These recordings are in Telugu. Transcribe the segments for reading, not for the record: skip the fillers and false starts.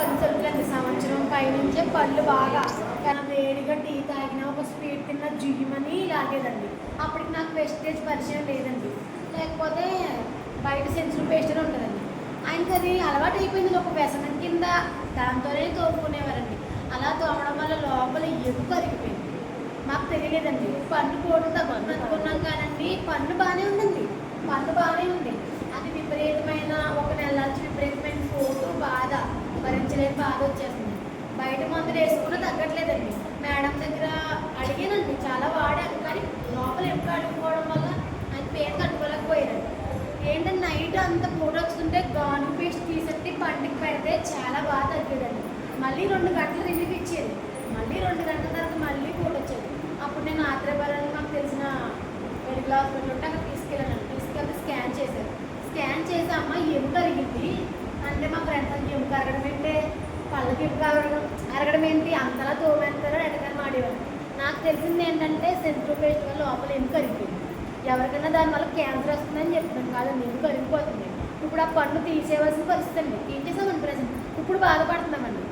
కన్సల్ట్ సంవత్సరం పైనుంచే పళ్ళు బాగా వేడిగా టీ తాగిన ఒక స్వీట్ తిన్న జుయ్యమని లాగేదండి. అప్పటికి నాకు వెస్టేజ్ పరిచయం లేదండి. లేకపోతే బయట సెన్సిటివ్ పేస్టర్ ఉంటుందండి. ఆయనకి అది అలవాటు అయిపోయింది, ఒక వ్యసనం కింద దాంతోనే తోముకునేవారండి. అలా తోమడం వల్ల లోపల ఎరుపు కరిగిపోయింది. మాకు తెలియలేదండి. పన్ను పోటు తగ్గుతుంది అనుకున్నాం కానండి, పన్ను బాగానే ఉందండి. పన్ను బాగానే ఉంది. అది విపరీతమైన ఒక నెల నుంచి విపరీతమైన పోటు బాధ, భరించలేని బాధ వచ్చేస్తుంది. బయట మందులు వేసుకున్నా తగ్గట్లేదండి. మేడం దగ్గర అడిగానండి, చాలా వాడాను, కానీ లోపల ఎప్పుడు అడుగుకోవడం వల్ల ఆయన పెయిన్ తట్టుకోలేకపోయారండి. ఏంటంటే నైట్ అంత పోటు వస్తుంటే గాను పేస్ట్ తీసేసి పండుగ పెడితే చాలా బాగా తగ్గేదండి. మళ్ళీ 2 గంటలు రిలీఫ్ ఇచ్చేది. మళ్ళీ 2 గంటల తర్వాత మళ్ళీ పోటు వచ్చేది. అప్పుడు నేను ఆత్రేయపురంలో మాకు తెలిసిన మెడికల్ హాస్పిటల్ ఉంటే అక్కడ తీసుకెళ్ళాను. తీసుకెళ్తే స్కాన్ చేశారు. స్కాన్ చేసి అమ్మ ఎముక అరిగింది అంటే, మా ఫ్రెండ్స్ అంటే ఎముక అరగడం ఏంటి, పళ్ళకి ఎముక అరగడం ఏంటి, అంతలా తోమేస్తారో ఎడకని మాడేవారు. నాకు తెలిసింది ఏంటంటే సెంట్రల్ పేస్ట్ వల్ల లోపల ఎముక అరిగిపోయింది. ఎవరికైనా దానివల్ల క్యాన్సర్ వస్తుందని చెప్తున్నాను కాదండి, ఎముక అరిగిపోతుంది. ఇప్పుడు ఆ పన్ను తీసేయవలసిన పరిస్థితి అండి. తీసేసామని ప్రజెంట్ ఇప్పుడు బాధపడుతున్నామండి.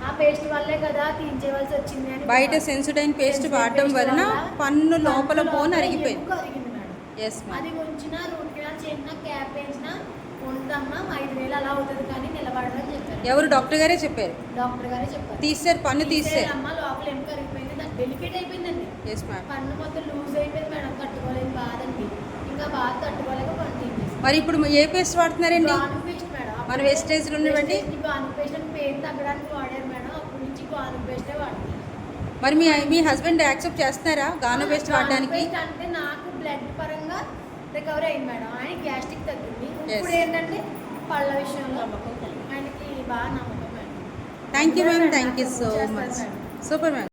ఆ పేస్ట్ వల్లే కదా తీయించేవలసి వచ్చింది అని. బయట సెన్సిడైన్ పేస్ట్ వాడడం వలన పన్ను లోపల బోన్ అరిగిపోయింది. అది ఉంచినా రూట్ కెనాల్ చేసినా క్యాప్ వేసినా ఉందమ్మా 5,000 అలా అవుతుంది, కానీ నిలబడదని చెప్పారు. ఎవరు? డాక్టర్ గారే చెప్పారు. డాక్టర్ గారే చెప్పారు. తీసారు, పన్ను తీసారు. అమ్మ లోపల ఎముక అరిగిపోయింది, దానికి డెలికేట్ అయిపోయిందండి. పన్ను మొత్తం లూజ్ అయిపోయింది మేడం. తట్టుకోలేదు బాధండి. ఇంకా బాధ తట్టుకోలేక పన్ను తీసేసి. మరి ఇప్పుడు ఏ పేస్ట్ వాడుతున్నారండి? గాను పేస్ట్ మేడం. మన వేస్టేజ్లో ఉన్నవండి గాను పేస్ట్ అని పేరు తగ్గడానికి వాడారు మేడం. అప్పటి నుంచి గాను పేస్టే వాడుతున్నారు. మరి మీ హస్బెండ్ యాక్సెప్ట్ చేస్తున్నారా గాను పేస్ట్ వాడడానికి? అంటే నాకు బ్లడ్ పరంగా రికవరీ అయింది మేడం. ఆయన గ్యాస్ట్రిక్ తగ్గింది. ఇప్పుడు ఏంటంటే పళ్ళ విషయంలో ఆయనకి బాగా నమ్మకం madam. Thank you ma'am, thank you so much. Super ma'am.